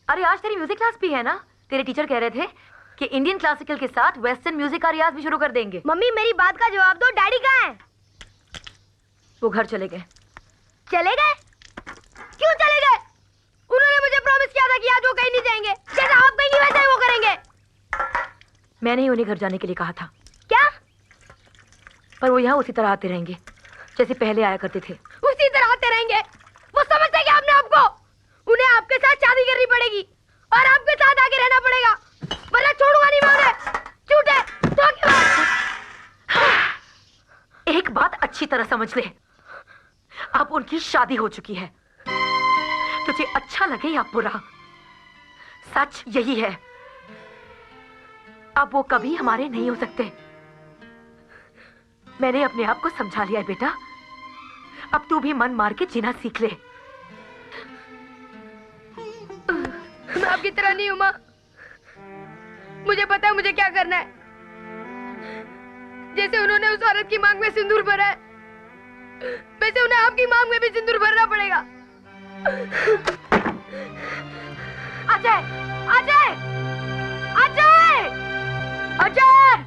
अरे आज तेरी म्यूजिक क्लास भी है ना? तेरे टीचर कह रहे थे कि इंडियन क्लासिकल के साथ वेस्टर्न म्यूजिक का रियाज भी शुरू कर देंगे। मम्मी मेरी बात का जवाब दो, डैडी कहाँ है? वो घर चले गए। चले गए? क्यों चले गए? उन्होंने मुझे प्रॉमिस किया था कि आज वो कहीं नहीं जाएंगे। जैसा आप कहेंगी वैसा ही वो करेंगे। मैंने ही उन्हें घर जाने के लिए कहा था। क्या? पर वो यहाँ उसी तरह आते रहेंगे जैसे पहले आया करते थे। उसी तरह आते रहेंगे? वो समझते क्या अपने आप को? उन्हें आपके साथ शादी करनी पड़ेगी और आपके साथ आके रहना पड़ेगा, वरना छोड़ूंगा नहीं मैं उन्हें। झूठे धोखेबाज। एक बात अच्छी तरह समझ ले, अब उनकी शादी हो चुकी है। तुझे अच्छा लगे या बुरा, सच यही है। अब वो कभी हमारे नहीं हो सकते। मैंने अपने आप को समझा लिया है बेटा। अब तू भी मन मार के जीना सीख ले। मैं आपकी तरह नहीं हूं मां। मुझे पता है मुझे क्या करना है। जैसे उन्होंने उस औरत की मांग में सिंदूर भरा है, वैसे उन्हें आपकी मांग में भी सिंदूर भरना पड़ेगा। अजय! अजय! अजय! अजय!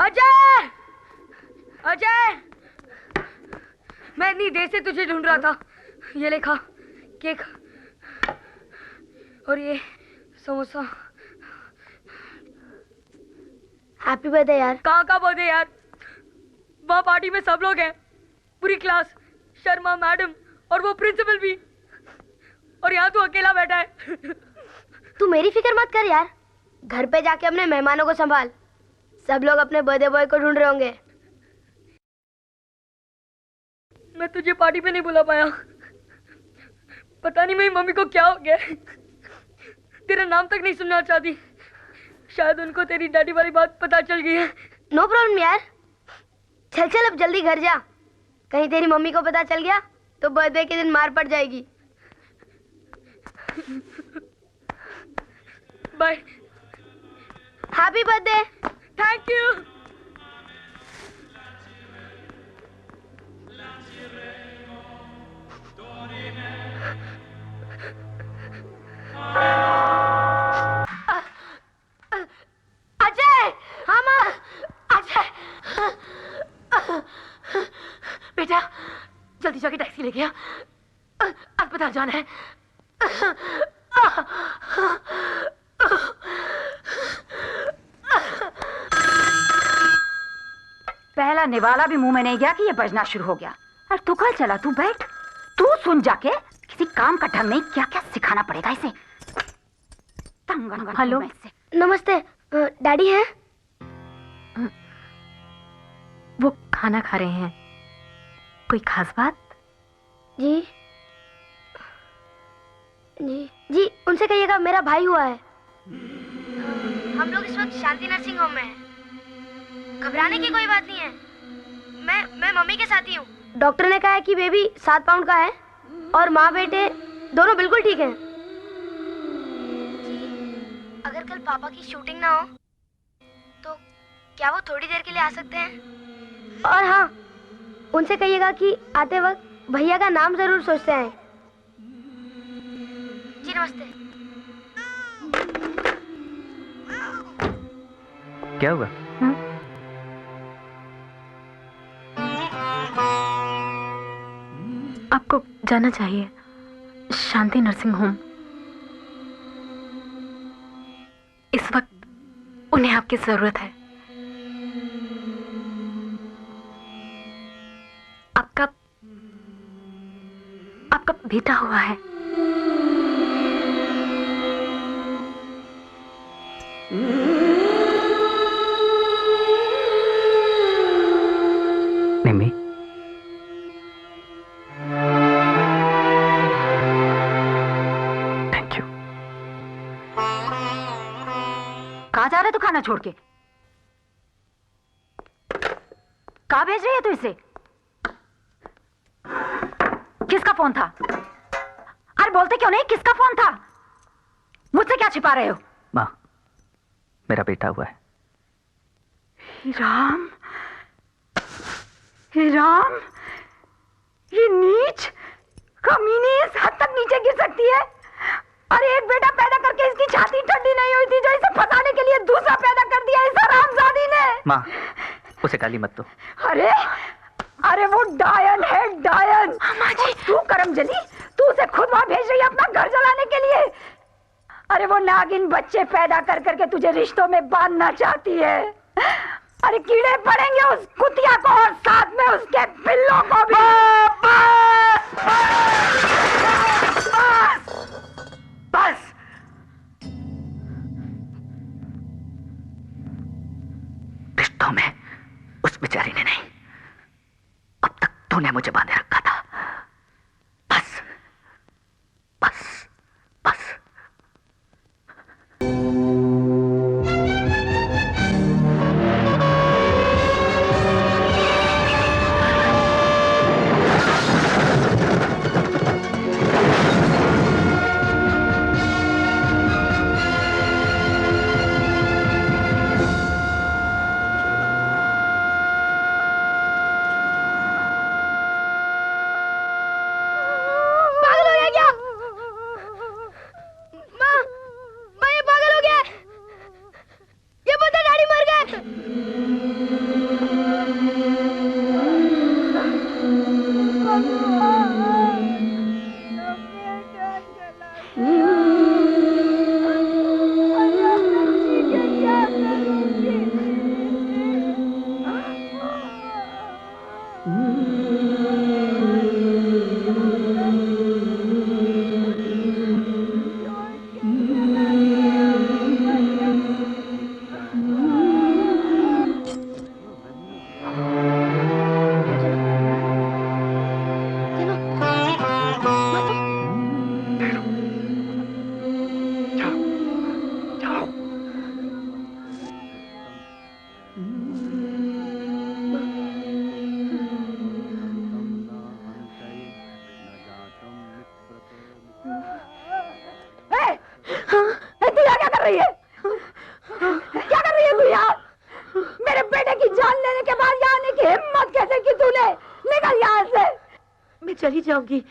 अजय! अजय! मैं इतनी देर से तुझे ढूंढ रहा था। ये ले खा, केक और ये समोसा। हैप्पी बर्थडे यार। कहाँ का बर्थडे यार? वहाँ पार्टी में सब लोग हैं, पूरी क्लास, शर्मा मैडम और वो प्रिंसिपल भी, और यहाँ तू अकेला बैठा है। तू मेरी फिक्र मत कर यार, घर पे जाके अपने मेहमानों को संभाल। सब लोग अपने बर्थडे बॉय को ढूंढ रहे होंगे। मैं तुझे पार्टी पे नहीं बुला पाया। पता नहीं मेरी मम्मी को क्या हो गया। तेरा नाम तक नहीं सुनना चाहती। शायद उनको तेरी डैडी वाली बात पता चल गई है। नो प्रॉब्लम यार, चल चल अब जल्दी घर जा। कहीं तेरी मम्मी को पता चल गया तो बर्थडे के दिन मार पड़ जाएगी। Bye. Happy birthday. Thank you. Ajay! हाँ माँ। अजय! बेटा जल्दी जाके टैक्सी लेके आ, अस्पताल जाना है। पहला निवाला भी मुंह में नहीं गया कि ये बजना शुरू हो गया। और तू कल चला, तू बैठ, तू सुन जाके। किसी काम का ढंग नहीं, क्या क्या सिखाना पड़ेगा इसे। हेलो नमस्ते, डैडी हैं? वो खाना खा रहे हैं। कोई खास बात? जी जी जी, उनसे कहिएगा मेरा भाई हुआ है। हम लोग इस वक्त शांति नर्सिंग होम में हैं। घबराने की कोई बात नहीं है। मैं मम्मी के साथ ही हूँ। डॉक्टर ने कहा है कि बेबी 7 पाउंड का है और माँ बेटे दोनों बिल्कुल ठीक हैं। अगर कल पापा की शूटिंग ना हो तो क्या वो थोड़ी देर के लिए आ सकते हैं? और हाँ, उनसे कहिएगा कि आते वक्त भैया का नाम जरूर सोचते हैं। जी नमस्ते। क्या हुआ? आपको जाना चाहिए शांति नर्सिंग होम। इस वक्त उन्हें आपकी जरूरत है। आपका बेटा हुआ है। निम्मी, थैंक यू। कहाँ जा रहा है तू खाना छोड़ के? कहाँ भेज रही है तू इसे? किसका फोन था? अरे बोलते क्यों नहीं, किसका फोन था? मुझसे क्या छिपा रहे हो? माँ, मेरा बेटा हुआ है। राम, हे राम, ये नीच कमीनी इस हद तक नीचे गिर सकती है? दूसरा पैदा कर दिया इस हरामजादी ने। माँ, उसे गाली मत दो। अरे अरे वो डायन है, डायन। तू करमजली, तू उसे खुद वहां भेज रही है अपना घर जलाने के लिए। अरे वो नागिन बच्चे पैदा कर करके तुझे रिश्तों में बांधना चाहती है। अरे कीड़े पड़ेंगे उस कुतिया को और साथ में उसके पिल्लों को भी। बस रिश्तों में उस बेचारी ने नहीं, अब तक तूने मुझे बांधे रखा था। बस बस बस। चली जाऊंगी,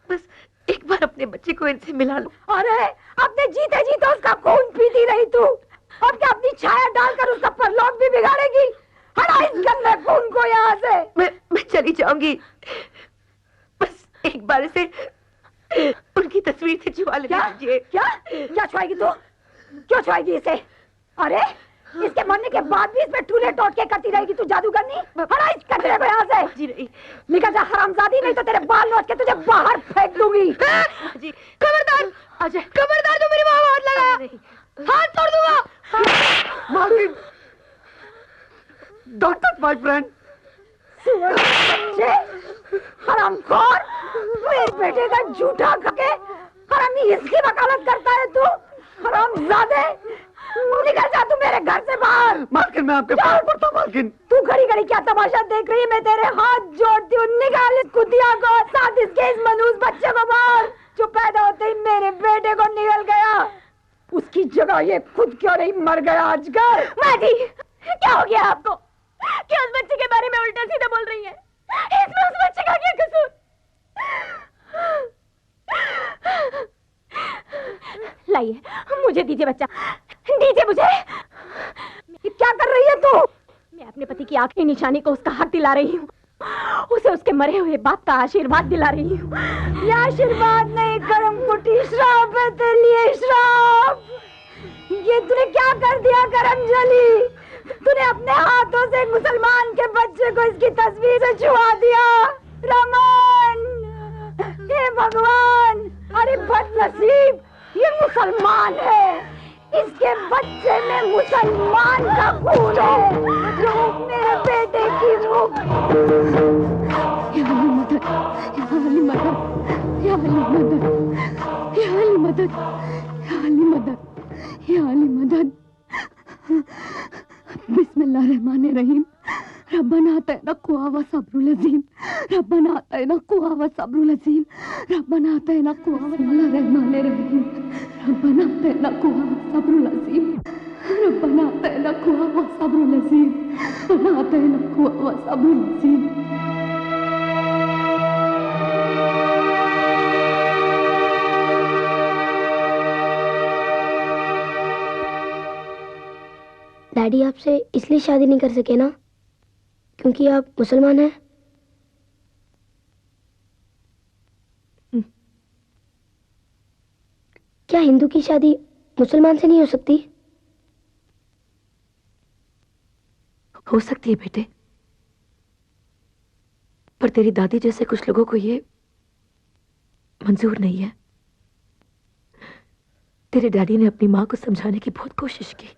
बस एक बार अपने बच्चे को इनसे मिला लो। अरे अपने जीते जीते उसका खून पीती रही तू, अब क्या अपनी छाया डालकर उसका परलोक भी बिगाड़ेगी? हटा इस गंदे खून को यहाँ से। मैं चली जाऊंगी, बस एक बार इसे उनकी तस्वीर से छुआ लेने दीजिए। क्या क्या छुआएगी तू? क्यों छुआएगी इसे? अरे इसके मरने के बाद भी इसमें टूले टोटके करती रहेगी तू जादूगरनी। हटा इस कचरे को यहाँ से। जी नहीं, निकल जा हरामजादी, नहीं तो तेरे बाल नोच के तुझे बाहर फेंक दूंगी। जी खबरदार, अजय खबरदार, जो मेरी माँ को हाथ लगाया हाथ तोड़ दूंगा। Martin, don't touch my friend. हरामखोर, मेरे बेटे का झूठा खके हरामी इसकी वकालत करता है तू। हरामजादे, निकल जा तू मेरे घर से बाहर। मालकिन, मैं आपके पैर पड़ता हूं मालकिन। तू घड़ी घड़ी क्या तमाशा देख रही है? मैं तेरे हाथ जोड़ती हूँ, निकाल इस कुतिया को, साथ इसके इस मनूस बच्चे को बाहर, जो पैदा होते ही मेरे बेटे को निकल गया। उसकी जगह ये खुद क्यों नहीं मर गया आजकल? माजी, क्या हो गया आपको? क्या उस बच्चे के बारे में उल्टा सीधा बोल रही है? इसमें उस बच्चे का क्या कसूर? लाइए, मुझे दीजिए बच्चा, दीजिए मुझे। क्या कर रही है तू? मैं अपने पति की आखिरी निशानी को उसका हक दिला रही हूँ, उसे उसके मरे हुए बाप का आशीर्वाद दिला रही हूँ। यह आशीर्वाद नहीं, कर्म कुटी श्राप है तेरे लिए, श्राप। ये तूने क्या कर दिया करमजली? तूने अपने हाथों से मुसलमान के बच्चे को इसकी तस्वीर से छुआ दिया। रमन, हे भगवान, अरे बदनसीब, ये मुसलमान है, इसके बच्चे में मुसलमान का खून है, जो मेरे बेटे की मुख। या अली मदद, या अली मदद, या अली मदद, या अली मदद, या अली मदद। बिस्मिल्लाहिर्रहमानिर्रहीम। रब्बना आतिना कुव्वा सब्रुल अज़ीम, रब्बना आतिना कुव्वा सब्रुल अज़ीम, रब्बना आतिना कुव्वा। बिस्मिल्लाहिर्रहमानिर्रहीम। रब्बना आतिना कुव्वा सब्रुल अज़ीम, रब्बना आतिना कुव्वा सब्रुल अज़ीम, रब्बना आतिना कुव्वा सब्रुल अज़ीम। डैडी आपसे इसलिए शादी नहीं कर सके ना क्योंकि आप मुसलमान हैं? क्या हिंदू की शादी मुसलमान से नहीं हो सकती? हो सकती है बेटे, पर तेरी दादी जैसे कुछ लोगों को ये मंजूर नहीं है। तेरे डैडी ने अपनी मां को समझाने की बहुत कोशिश की,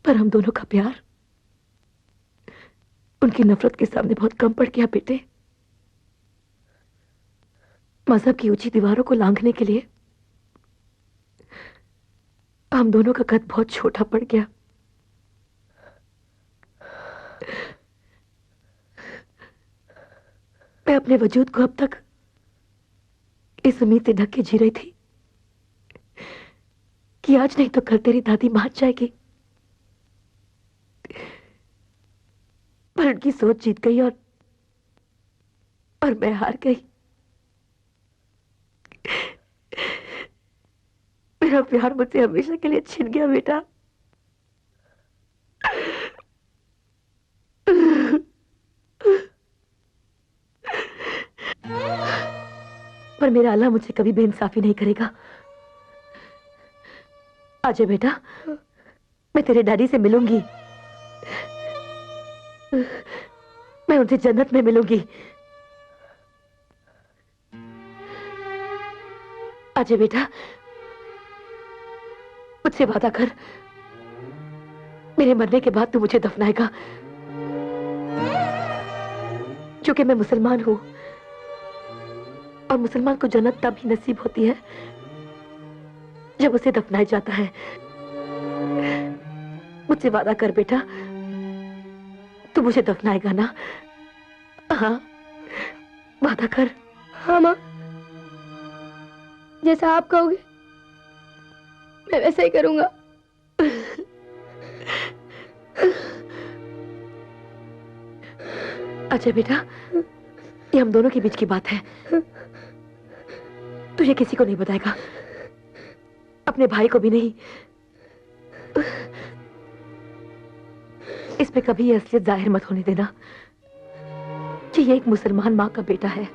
पर हम दोनों का प्यार उनकी नफरत के सामने बहुत कम पड़ गया बेटे। मजहब की ऊंची दीवारों को लांघने के लिए हम दोनों का कद बहुत छोटा पड़ गया। मैं अपने वजूद को अब तक इस उम्मीद से ढक के जी रही थी कि आज नहीं तो कल तेरी दादी मान जाएगी, पर उनकी सोच जीत गई और मैं हार गई। मेरा प्यार मुझसे हमेशा के लिए छिन गया बेटा। पर मेरा अल्लाह मुझसे कभी बेइंसाफी नहीं करेगा। आजा बेटा, मैं तेरे डैडी से मिलूंगी। मैं उनसे जन्नत में मिलूंगी। आजा बेटा, मुझसे वादा कर, मेरे मरने के बाद तू मुझे दफनाएगा, क्योंकि मैं मुसलमान हूं और मुसलमान को जन्नत तब ही नसीब होती है जब उसे दफनाया जाता है। मुझसे वादा कर बेटा, तू मुझे दफनाएगा ना? हाँ, वादा कर। हाँ माँ, जैसा आप कहोगे मैं वैसा ही करूंगा। अच्छा बेटा, ये हम दोनों के बीच की बात है, तुझे किसी को नहीं बताएगा, अपने भाई को भी नहीं। इसमें कभी ये असलियत जाहिर मत होने देना कि ये एक मुसलमान मां का बेटा है।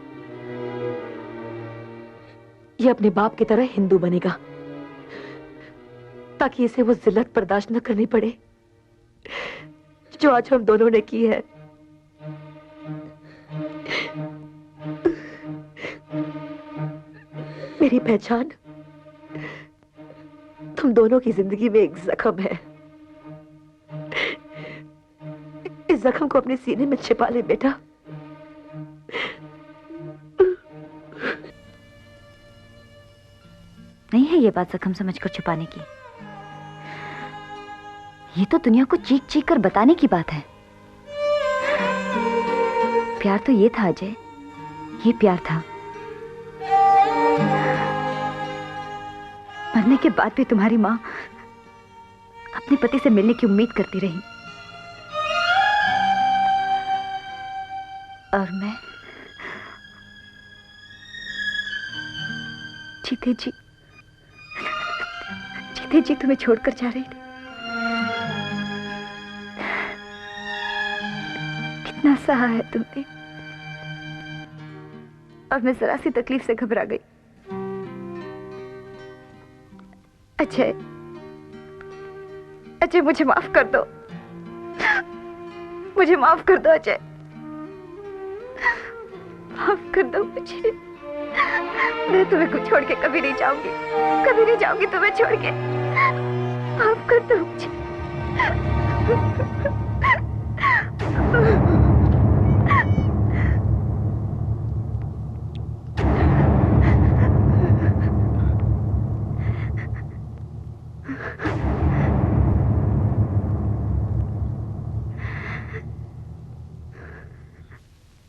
ये अपने बाप की तरह हिंदू बनेगा ताकि इसे वो जिल्लत बर्दाश्त न करनी पड़े जो आज हम दोनों ने की है। मेरी पहचान तुम दोनों की जिंदगी में एक जख्म है। इस जख्म को अपने सीने में छिपा ले बेटा। नहीं है ये बात जख्म समझकर छुपाने की, ये तो दुनिया को चीख चीख कर बताने की बात है। प्यार तो ये था अजय, ये प्यार था। मरने के बाद भी तुम्हारी मां अपने पति से मिलने की उम्मीद करती रही और मैं जीते जी तुम्हें छोड़कर जा रही थी। कितना सहा है तुमने, और मैं जरा सी तकलीफ से घबरा गई। अजय मुझे माफ कर दो, मुझे माफ कर दो अजय, माफ कर दो मुझे। मैं तुम्हें कुछ छोड़ के कभी नहीं जाऊंगी तुम्हें छोड़ के। माफ कर दो मुझे।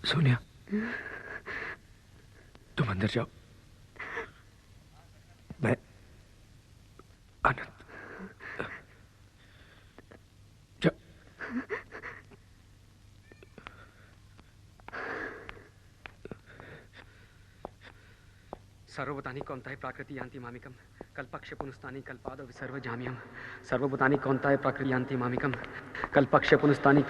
सोनिया, तुम अंदर जाओ, मैं आनंद जा। सर्वभूतानि कौन्ताय प्राकृति यान्ति मामिकं कल्पक्षे पुनस्तानि कल्पादौ विसर्वजाम्यं सर्वभूतानि कौन्ताय प्राकृति यान्ति मामिकं कल्पक्षे पुनस्तानि